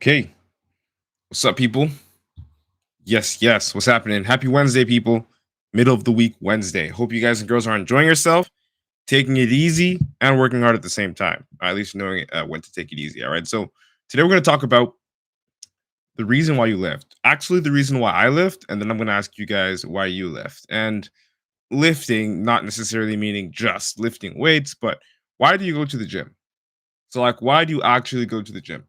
Okay, what's up, people? Yes, yes, what's happening? Happy Wednesday, people. Middle of the week Wednesday. Hope you guys and girls are enjoying yourself, taking it easy, and working hard at the same time. At least knowing when to take it easy. All right. So today we're going to talk about the reason why you left. Actually, the reason why I left, and then I'm going to ask you guys why you left. And lifting, not necessarily meaning just lifting weights, but why do you go to the gym? So, like, why do you actually go to the gym?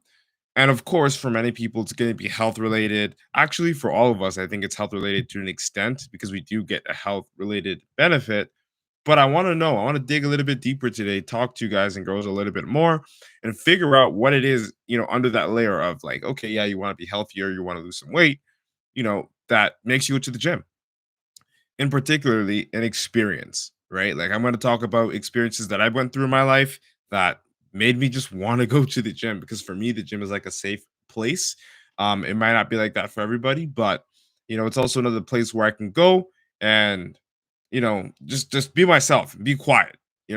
And of course, for many people, it's going to be health related. Actually, for all of us, I think it's health related to an extent because we do get a health related benefit. But I want to know, I want to dig a little bit deeper today, talk to you guys and girls a little bit more and figure out what it is, under that layer of like, okay, yeah, you want to be healthier, you want to lose some weight, that makes you go to the gym, in particularly an experience, right? Like I'm going to talk about experiences that I went through in my life that made me just want to go to the gym because for me the gym is like a safe place. It might not be like that for everybody, but it's also another place where I can go and just be myself, be quiet,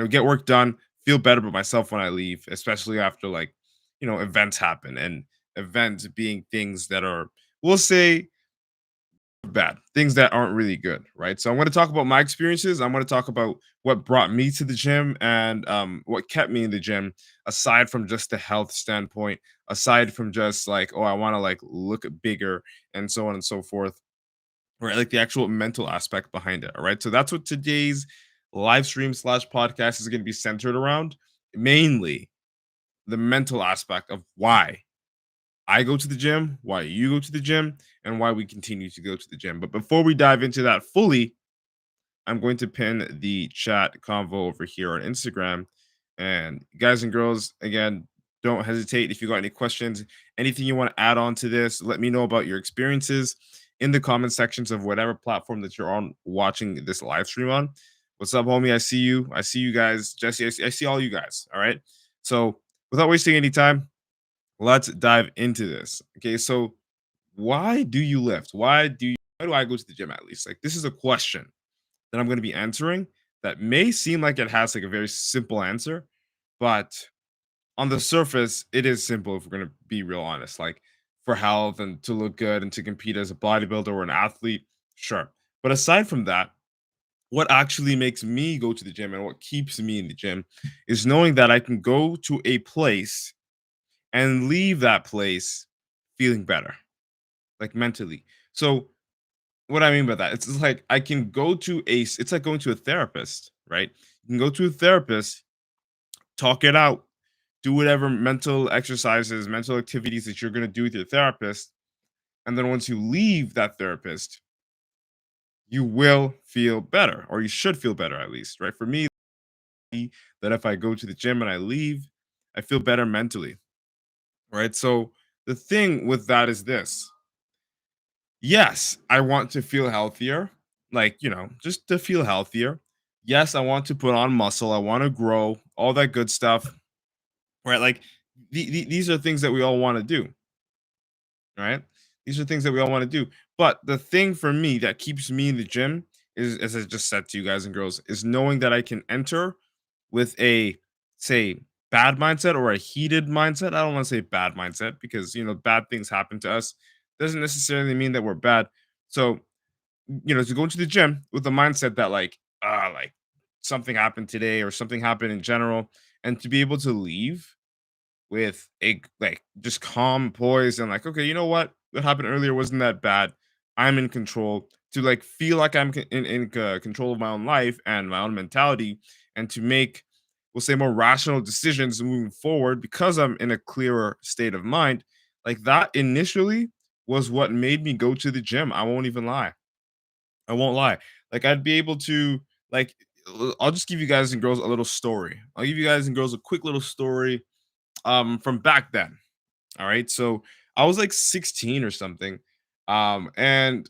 get work done, feel better about myself when I leave, especially after like, events happen and events being things that are, we'll say, bad, things that aren't really good, right? So I'm going to talk about my experiences. I'm going to talk about what brought me to the gym and what kept me in the gym, aside from just the health standpoint, aside from just like, oh, I want to like look bigger and so on and so forth, right? Like the actual mental aspect behind it. All right. So that's what today's live stream slash podcast is going to be centered around, mainly the mental aspect of why I go to the gym, why you go to the gym, and why we continue to go to the gym. But before we dive into that fully, I'm going to pin the chat convo over here on Instagram. And guys and girls, again, don't hesitate if you got any questions, anything you want to add on to this, let me know about your experiences in the comment sections of whatever platform that you're on watching this live stream on. What's up, homie? I see you. I see you guys. Jesse, I see all you guys. All right. So without wasting any time, let's dive into this. Okay, so why do you lift? Why do I go to the gym at least? Like this is a question that I'm going to be answering that may seem like it has like a very simple answer, but on the surface it is simple if we're going to be real honest. Like for health and to look good and to compete as a bodybuilder or an athlete, sure. But aside from that, what actually makes me go to the gym and what keeps me in the gym is knowing that I can go to a place and leave that place feeling better, like mentally. So what I mean by that, it's just like I can go to it's like going to a therapist, right? You can go to a therapist, talk it out, do whatever mental exercises, mental activities that you're going to do with your therapist. And then once you leave that therapist, you will feel better, or you should feel better at least, right? For me, that if I go to the gym and I leave, I feel better mentally, right? So the thing with that is this. Yes, I want to feel healthier, like, just to feel healthier. Yes, I want to put on muscle, I want to grow, all that good stuff, right? Like these are things that we all want to do, right? These are things that we all want to do. But the thing for me that keeps me in the gym is, as I just said to you guys and girls, is knowing that I can enter with a, say, bad mindset or a heated mindset. I don't want to say bad mindset because bad things happen to us. Doesn't necessarily mean that we're bad. So to go into the gym with the mindset that like something happened today or something happened in general, and to be able to leave with a like just calm poise and like, okay, you know what happened earlier wasn't that bad. I'm in control. To like feel like I'm in control of my own life and my own mentality, and to make, we'll say, more rational decisions moving forward because I'm in a clearer state of mind. Like that initially was what made me go to the gym. I won't even lie. I won't lie. Like I'd be able to like I'll just give you guys and girls a little story. I'll give you guys and girls a quick little story from back then. All right. So I was like 16 or something. And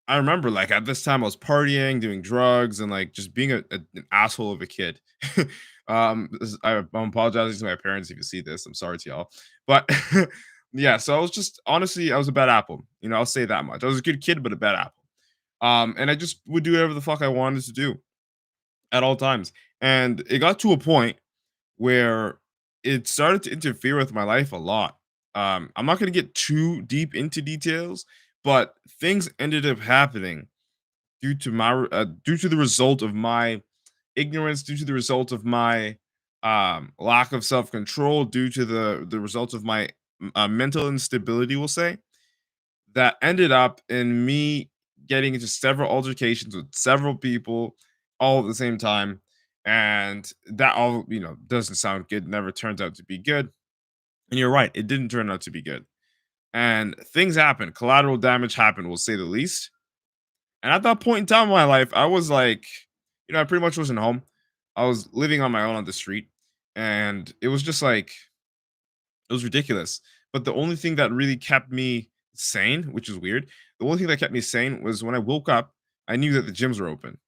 I remember like at this time I was partying, doing drugs, and like just being an asshole of a kid. I'm apologizing to my parents if you see this. I'm sorry to y'all. But yeah, so I was just honestly, I was a bad apple. I'll say that much. I was a good kid, but a bad apple. And I just would do whatever the fuck I wanted to do at all times. And it got to a point where it started to interfere with my life a lot. I'm not going to get too deep into details, but things ended up happening due to the result of my ignorance, due to the result of my lack of self control, due to the result of my mental instability. We'll say that ended up in me getting into several altercations with several people all at the same time, and that all doesn't sound good. Never turns out to be good. And you're right, it didn't turn out to be good. And things happen, collateral damage happened, we'll say the least. And at that point in time in my life, I was like, I pretty much wasn't home. I was living on my own on the street, and it was just like it was ridiculous. But the only thing that really kept me sane, which is weird, the only thing that kept me sane was when I woke up, I knew that the gyms were open.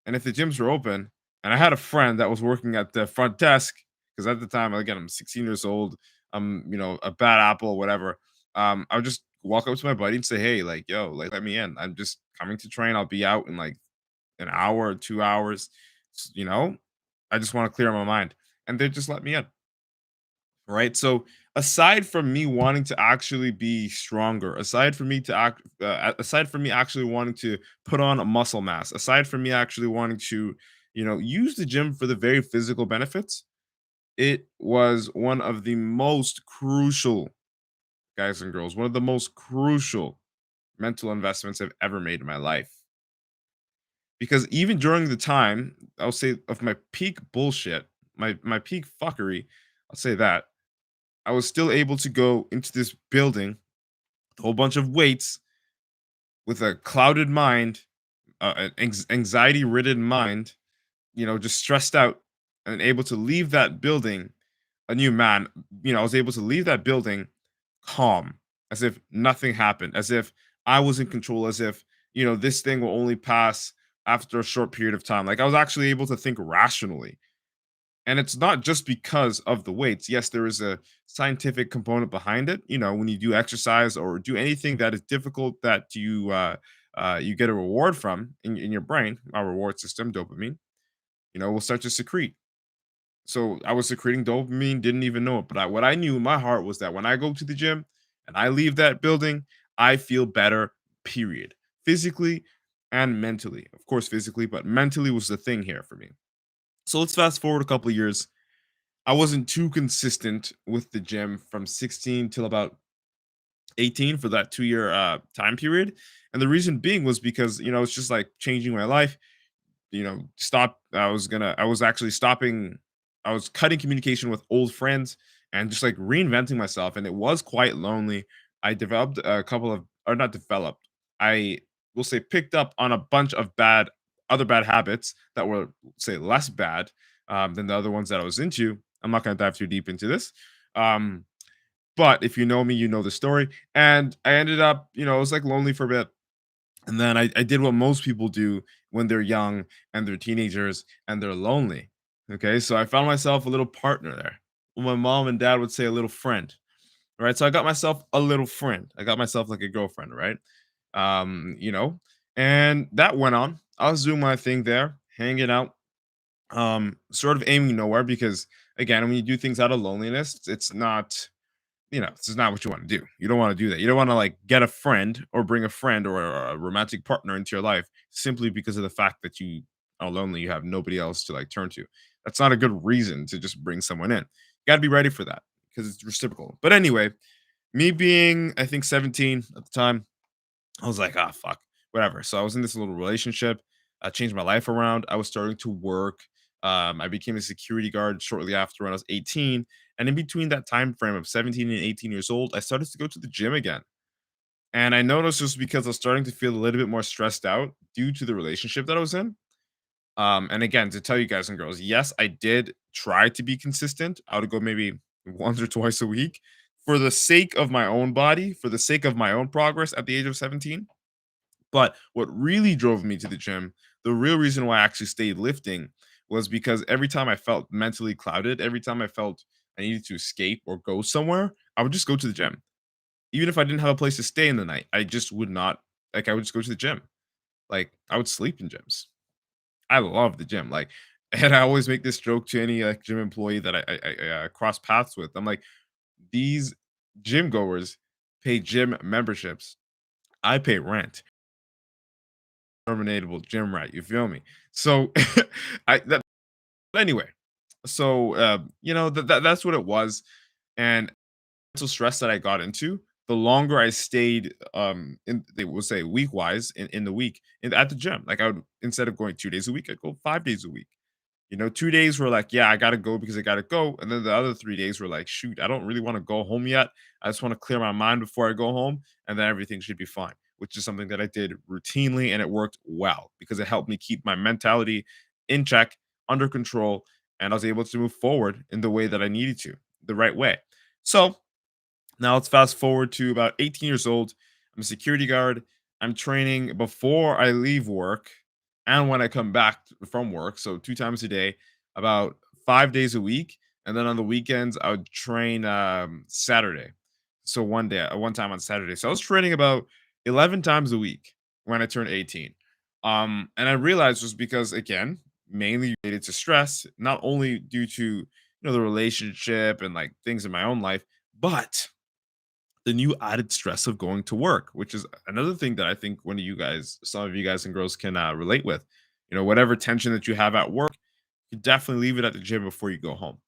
And if the gyms were open, and I had a friend that was working at the front desk, because at the time, again, I'm 16 years old, I'm, a bad apple, whatever. I would just walk up to my buddy and say, "Hey, like, yo, like, let me in. I'm just coming to train. I'll be out in like an hour or 2 hours. s- You know, I just want to clear my mind." And they just let me in. Right. So aside from me wanting to actually be stronger, aside from me actually wanting to put on a muscle mass, aside from me actually wanting to, use the gym for the very physical benefits, it was one of the most crucial, guys and girls, one of the most crucial mental investments I've ever made in my life. Because even during the time, I'll say of my peak bullshit, my peak fuckery, I'll say that I was still able to go into this building with a whole bunch of weights with a clouded mind, an anxiety ridden mind, just stressed out, and able to leave that building a new man. I was able to leave that building calm, as if nothing happened, as if I was in control, as if, this thing will only pass after a short period of time. Like I was actually able to think rationally. And it's not just because of the weights. Yes, there is a scientific component behind it. When you do exercise or do anything that is difficult that you get a reward from in your brain, our reward system, dopamine, will start to secrete. So I was secreting dopamine, didn't even know it. But what I knew in my heart was that when I go to the gym and I leave that building, I feel better, period. Physically and mentally. Of course, physically, but mentally was the thing here for me. So let's fast forward a couple of years. I wasn't too consistent with the gym from 16 till about 18 for that 2 year time period. And the reason being was because, it's just like changing my life. I was actually stopping, I was cutting communication with old friends and just like reinventing myself. And it was quite lonely. I developed a couple of, or not developed, I will say picked up on a bunch of other bad habits that were, say, less bad than the other ones that I was into. I'm not going to dive too deep into this. Um, but if you know me, you know the story. And I ended up, it was like lonely for a bit. And then I did what most people do when they're young and they're teenagers and they're lonely. Okay. So I found myself a little partner there. Well, my mom and dad would say a little friend. Right. So I got myself a little friend. I got myself like a girlfriend. Right. Um, you know, and that went on. I was doing my thing there, hanging out, sort of aiming nowhere because again, when you do things out of loneliness, it's not, this is not what you want to do. You don't want to do that. You don't want to like get a friend or bring a friend or a romantic partner into your life simply because of the fact that you are lonely. You have nobody else to like turn to. That's not a good reason to just bring someone in. You got to be ready for that because it's reciprocal. But anyway, me being, I think, 17 at the time, I was like, ah, fuck, whatever. So I was in this little relationship. I changed my life around. I was starting to work. I became a security guard shortly after when I was 18. And in between that time frame of 17 and 18 years old, I started to go to the gym again. And I noticed just because I was starting to feel a little bit more stressed out due to the relationship that I was in. And again, to tell you guys and girls, yes, I did try to be consistent. I would go maybe once or twice a week for the sake of my own body, for the sake of my own progress at the age of 17. But what really drove me to the gym, the real reason why I actually stayed lifting was because every time I felt mentally clouded, every time I felt I needed to escape or go somewhere, I would just go to the gym. Even if I didn't have a place to stay in the night, I just would not, like, I would just go to the gym. Like, I would sleep in gyms. I love the gym. Like, and I always make this joke to any like gym employee that I cross paths with. I'm like, these. Gym goers pay gym memberships. I pay rent. Terminatable gym rat. You feel me? So I that anyway. So that's what it was. And mental stress that I got into, the longer I stayed in they will say week wise in the week at the gym. Like I would, instead of going 2 days a week, I'd go 5 days a week. 2 days were like, yeah, I gotta go because I gotta go. And then the other 3 days were like, shoot, I don't really want to go home yet. I just want to clear my mind before I go home, and then everything should be fine, which is something that I did routinely, and it worked well because it helped me keep my mentality in check, under control, and I was able to move forward in the way that I needed to, the right way. So now let's fast forward to about 18 years old. I'm a security guard. I'm training before I leave work and when I come back from work. So 2 times a day, about 5 days a week. And then on the weekends, I would train Saturday. So one time on Saturday. So I was training about 11 times a week when I turned 18. And I realized was because, again, mainly related to stress, not only due to the relationship and like things in my own life, but the new added stress of going to work, which is another thing that I think some of you guys and girls can relate with. Whatever tension that you have at work, you definitely leave it at the gym before you go home,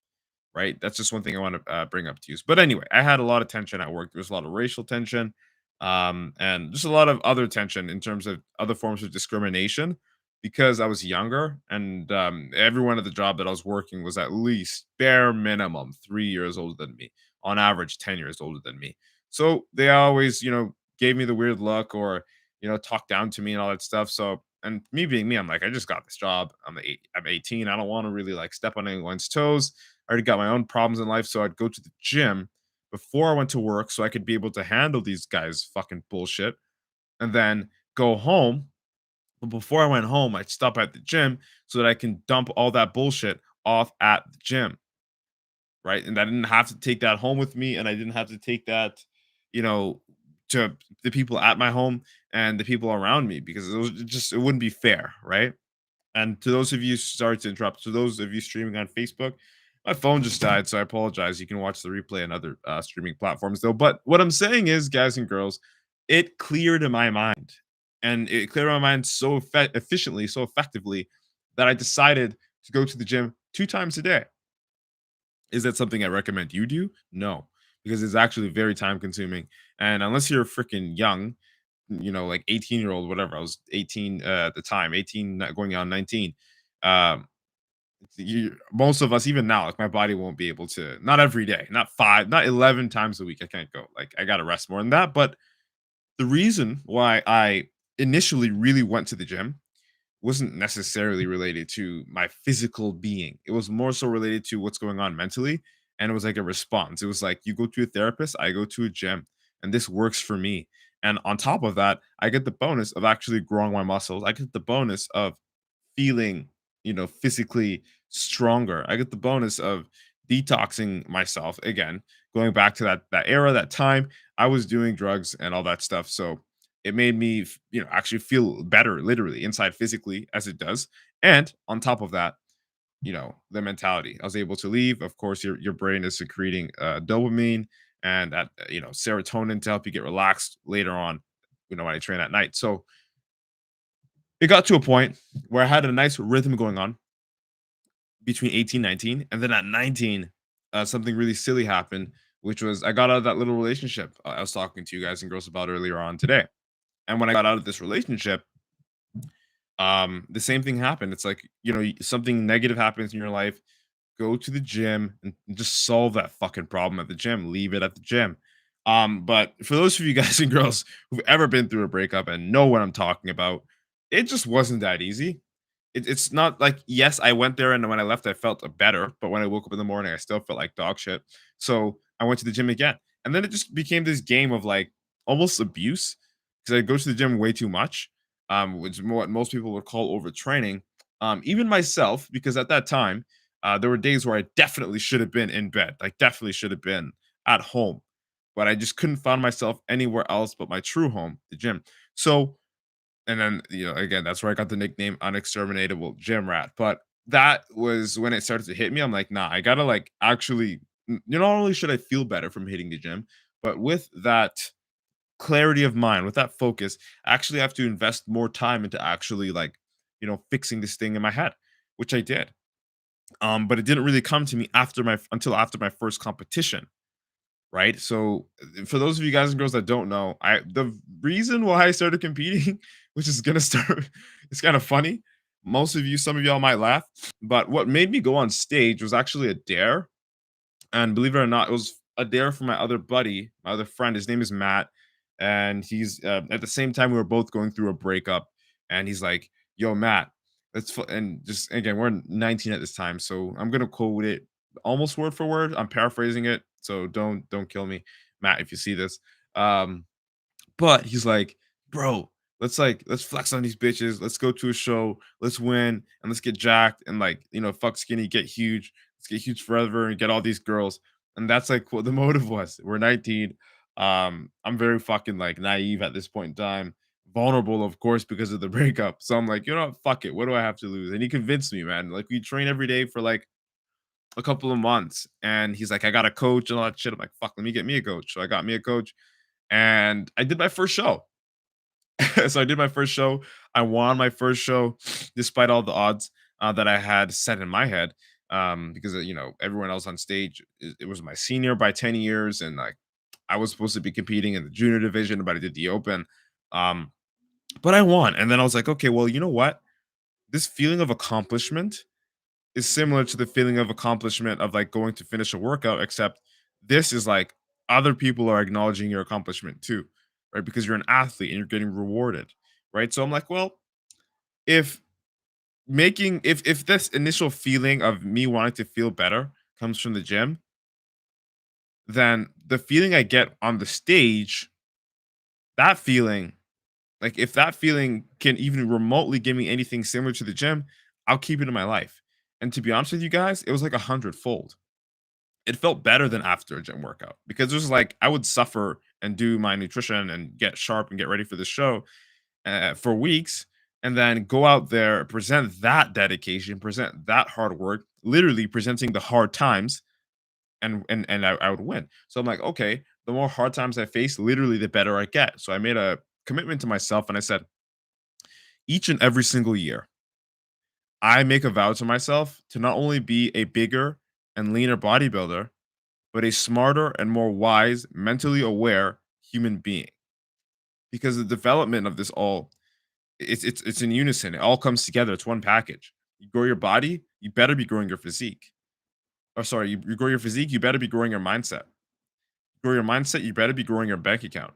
right? That's just one thing I want to bring up to you. But anyway, I had a lot of tension at work. There was a lot of racial tension, and just a lot of other tension in terms of other forms of discrimination because I was younger, and everyone at the job that I was working was at least bare minimum 3 years older than me, on average 10 years older than me. So they always, gave me the weird look or talked down to me and all that stuff. So and me being me, I'm like, I just got this job. I'm 18. I don't want to really like step on anyone's toes. I already got my own problems in life, so I'd go to the gym before I went to work so I could be able to handle these guys' fucking bullshit and then go home. But before I went home, I'd stop at the gym so that I can dump all that bullshit off at the gym, right? And I didn't have to take that home with me, and I didn't have to take that, you know, to the people at my home and the people around me because it wouldn't be fair, right? And to those of you, sorry to interrupt. To those of you streaming on Facebook, my phone just died, so I apologize. You can watch the replay on other streaming platforms, though. But what I'm saying is, guys and girls, it cleared my mind, and it cleared my mind so efficiently, so effectively, that I decided to go to the gym 2 times a day. Is that something I recommend you do? No, because it's actually very time consuming, and unless you're freaking young, like 18-year-old, whatever. I was 18 at the time, 18, going on 19. Um, most of us, even now, like my body won't be able to, not every day, not five, not 11 times a week. I can't go. Like I got to rest more than that. But the reason why I initially really went to the gym wasn't necessarily related to my physical being. It was more so related to what's going on mentally. And it was like a response. It was like you go to a therapist, I go to a gym, and this works for me. And on top of that, I get the bonus of actually growing my muscles. I get the bonus of feeling, physically stronger. I get the bonus of detoxing myself again, going back to that era, that time I was doing drugs and all that stuff. So it made me, actually feel better, literally inside physically as it does. And on top of that, the mentality. I was able to leave. Of course, your brain is secreting dopamine and that serotonin to help you get relaxed later on. When I train at night. So it got to a point where I had a nice rhythm going on between 18, 19, and then at 19, something really silly happened, which was I got out of that little relationship I was talking to you guys and girls about earlier on today. And when I got out of this relationship, the same thing happened. It's like, something negative happens in your life, go to the gym and just solve that fucking problem at the gym. Leave it at the gym. But for those of you guys and girls who've ever been through a breakup and know what I'm talking about, it just wasn't that easy. It's not like, yes, I went there and when I left, I felt better. But when I woke up in the morning, I still felt like dog shit. So I went to the gym again. And then it just became this game of like almost abuse because I go to the gym way too much, which is what most people would call overtraining. Even myself, because at that time, there were days where I definitely should have been in bed, like definitely should have been at home, but I just couldn't find myself anywhere else but my true home, the gym. So, and then again, that's where I got the nickname Unexterminatable Gym Rat. But that was when it started to hit me. I'm like, nah, I gotta like actually. Not only should I feel better from hitting the gym, But with that clarity of mind, with that focus, I actually have to invest more time into actually like, fixing this thing in my head, which I did. But it didn't really come to me until after my first competition, right? So for those of you guys and girls that don't know, the reason why I started competing, which is gonna start, it's kind of funny. Some of y'all might laugh, but what made me go on stage was actually a dare. And believe it or not, it was a dare from my other buddy, my other friend. His name is Matt, and he's at the same time we were both going through a breakup. And he's like, "Yo, Matt, and just again, we're 19 at this time, so I'm gonna quote it almost word for word. I'm paraphrasing it, so don't kill me, Matt, if you see this. Um, but he's like, "Bro, let's flex on these bitches. Let's go to a show. Let's win and let's get jacked and like, fuck skinny, get huge. Let's get huge forever and get all these girls." And that's like what the motive was. We're 19. I'm very fucking like naive at this point in time. Vulnerable, of course, because of the breakup. So I'm like, fuck it. What do I have to lose? And he convinced me, man. Like we train every day for like a couple of months. And he's like, I got a coach and all that shit. I'm like, fuck, let me get me a coach. So I got me a coach and I did my first show. So I did my first show. I won my first show, despite all the odds that I had set in my head. Because everyone else on stage, it was my senior by 10 years, and like I was supposed to be competing in the junior division, but I did the open. Um, but I won, and then I was like, okay, well, you know what? This feeling of accomplishment is similar to the feeling of accomplishment of like going to finish a workout, except this is like other people are acknowledging your accomplishment too, right? Because you're an athlete and you're getting rewarded, right? So I'm like, well, if if this initial feeling of me wanting to feel better comes from the gym, then the feeling I get on the stage, that feeling, like if that feeling can even remotely give me anything similar to the gym, I'll keep it in my life. And to be honest with you guys, it was like 100-fold. It felt better than after a gym workout because it was like I would suffer and do my nutrition and get sharp and get ready for the show for weeks, and then go out there, present that dedication, present that hard work, literally presenting the hard times, and I would win. So I'm like, okay, the more hard times I face, literally the better I get. So I made a commitment to myself, and I said, each and every single year, I make a vow to myself to not only be a bigger and leaner bodybuilder, but a smarter and more wise, mentally aware human being. Because the development of this all, it's in unison. It all comes together. It's one package. You grow your body, you better be growing your physique. Or sorry, you grow your physique, you better be growing your mindset. Grow your mindset, you better be growing your bank account.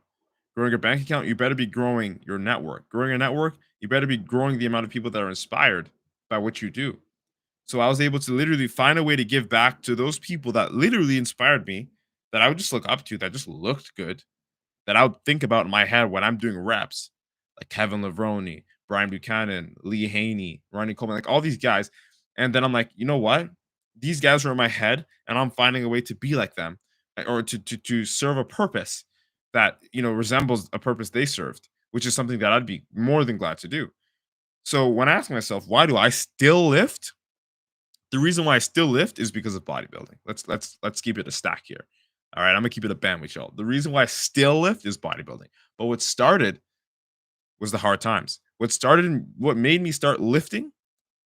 Growing your bank account, you better be growing your network. Growing your network, you better be growing the amount of people that are inspired by what you do. So I was able to literally find a way to give back to those people that literally inspired me, that I would just look up to, that just looked good, that I would think about in my head when I'm doing reps, like Kevin Levrone, Brian Buchanan, Lee Haney, Ronnie Coleman, like all these guys. And then I'm like, you know what? These guys are in my head, and I'm finding a way to be like them, or to serve a purpose that resembles a purpose they served, which is something that I'd be more than glad to do. So when I ask myself, why do I still lift? The reason why I still lift is because of bodybuilding. Let's keep it a stack here. All right, I'm gonna keep it a band with y'all. The reason why I still lift is bodybuilding. But what started was the hard times. What made me start lifting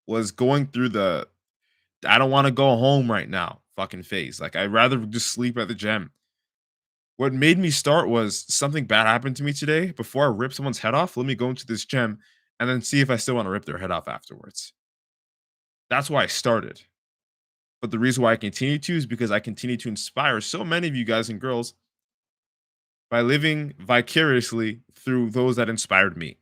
was going through the I don't want to go home right now fucking phase. Like I'd rather just sleep at the gym. What made me start was something bad happened to me today. Before I rip someone's head off, let me go into this gym and then see if I still want to rip their head off afterwards. That's why I started. But the reason why I continue to is because I continue to inspire so many of you guys and girls by living vicariously through those that inspired me.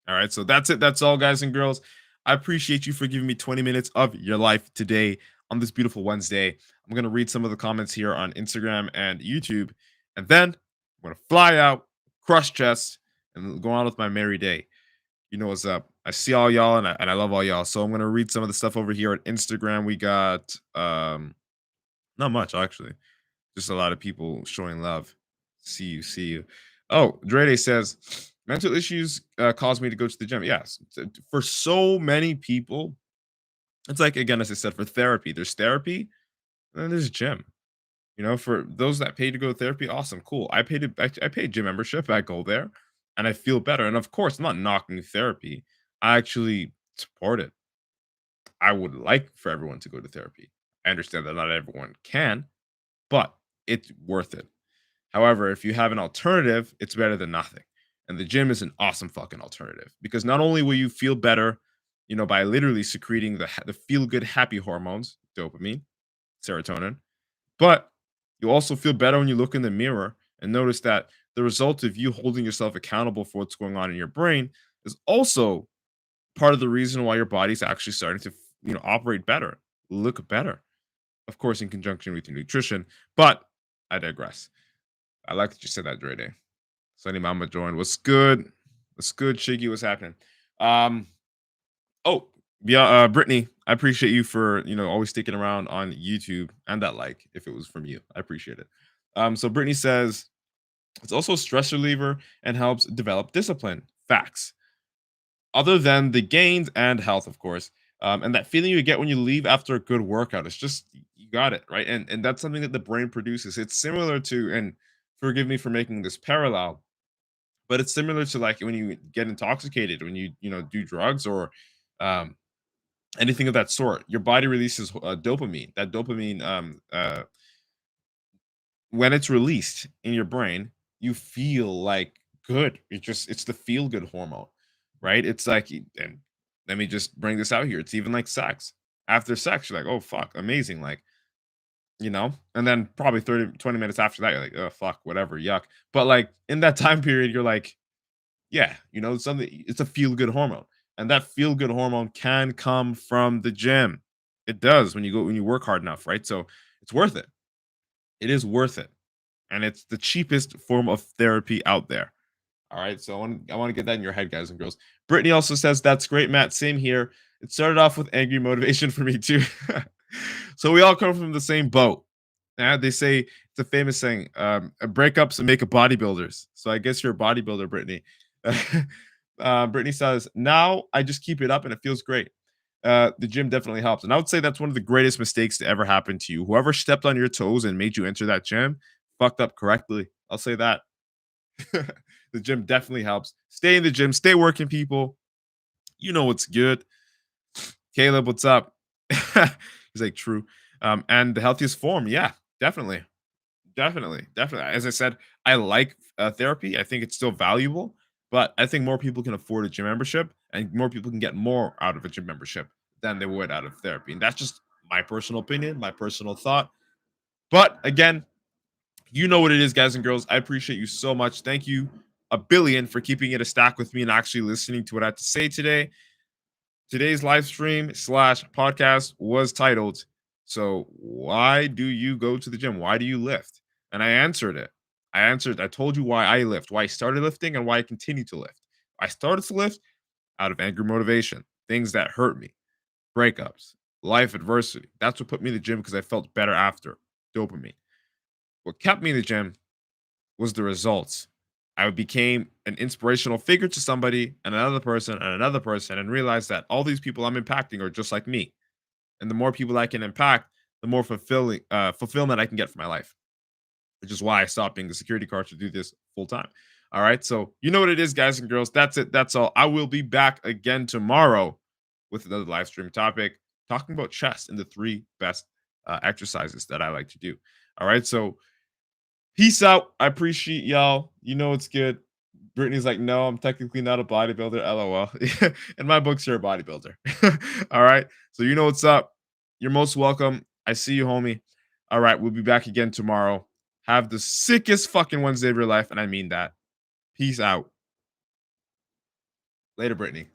All right, so that's it. That's all, guys and girls. I appreciate you for giving me 20 minutes of your life today on this beautiful Wednesday. I'm going to read some of the comments here on Instagram and YouTube, and then I'm going to fly out, crush chest, and go on with my merry day. You know what's up. I see all y'all, and I love all y'all. So I'm going to read some of the stuff over here at Instagram. We got not much, actually. Just a lot of people showing love. See you, see you. Oh, Drede says, mental issues caused me to go to the gym. Yes. For so many people, it's like, again, as I said, for therapy, there's therapy, and then there's gym. You know, for those that pay to go to therapy, awesome, cool. I paid gym membership. I go there and I feel better. And of course, I'm not knocking therapy. I actually support it. I would like for everyone to go to therapy. I understand that not everyone can, but it's worth it. However, if you have an alternative, it's better than nothing. And the gym is an awesome fucking alternative because not only will you feel better, you know, by literally secreting the feel good happy hormones, dopamine, serotonin, but you also feel better when you look in the mirror and notice that the result of you holding yourself accountable for what's going on in your brain is also part of the reason why your body's actually starting to, you know, operate better, look better. Of course, in conjunction with your nutrition. But I digress. I like that you said that, Dre Day. Sunny Mama joined. What's good? What's good, Shiggy? What's happening? Um, oh, yeah, Brittany, I appreciate you for, you know, always sticking around on YouTube and that like if it was from you. I appreciate it. So Brittany says it's also a stress reliever and helps develop discipline. Facts. Other than the gains and health, of course. And that feeling you get when you leave after a good workout, it's just you got it, right? And that's something that the brain produces. It's similar to, and forgive me for making this parallel, but it's similar to like when you get intoxicated, when you know do drugs or um, anything of that sort. Your body releases dopamine. That dopamine, when it's released in your brain, you feel like good. It's the feel good hormone, right? It's like, and let me just bring this out here. It's even like sex. After sex, you're like, oh fuck, amazing, like, you know, and then probably 30, 20 minutes after that, you're like, oh fuck, whatever, yuck. But like in that time period, you're like, yeah, you know, something. It's a feel good hormone, and that feel good hormone can come from the gym. It does when you work hard enough, right? So it's worth it. It is worth it, and it's the cheapest form of therapy out there. All right, so I want to get that in your head, guys and girls. Brittany also says that's great, Matt. Same here. It started off with angry motivation for me too. So we all come from the same boat. Yeah, they say it's a famous saying: "Breakups make a bodybuilders." So I guess you're a bodybuilder, Brittany. Brittany says, "Now I just keep it up, and it feels great." The gym definitely helps, and I would say that's one of the greatest mistakes to ever happen to you. Whoever stepped on your toes and made you enter that gym fucked up correctly. I'll say that. The gym definitely helps. Stay in the gym, stay working, people. You know what's good. Caleb, what's up? He's like, true. And the healthiest form, yeah, definitely, definitely. As I said, I like therapy. I think it's still valuable, but I think more people can afford a gym membership, and more people can get more out of a gym membership than they would out of therapy. And that's just my personal opinion, my personal thought. But again, you know what it is, guys and girls. I appreciate you so much. Thank you a billion for keeping it a stack with me and actually listening to what I had to say today. Today's live stream slash podcast was titled, "So why do you go to the gym? Why do you lift?" And I answered it. I told you why I lift, why I started lifting, and why I continue to lift. I started to lift out of anger motivation, things that hurt me, breakups, life adversity. That's what put me in the gym because I felt better after. Dopamine. What kept me in the gym was the results. I became an inspirational figure to somebody and another person, and realized that all these people I'm impacting are just like me. And the more people I can impact, the more fulfillment I can get for my life, which is why I stopped being the security guard to do this full time. All right. So you know what it is, guys and girls. That's it. That's all. I will be back again tomorrow with another live stream topic talking about chest and the three best exercises that I like to do. All right. So peace out. I appreciate y'all. You know it's good. Brittany's like, no, I'm technically not a bodybuilder. LOL. In my books, you're a bodybuilder. All right. So you know what's up. You're most welcome. I see you, homie. All right. We'll be back again tomorrow. Have the sickest fucking Wednesday of your life. And I mean that. Peace out. Later, Brittany.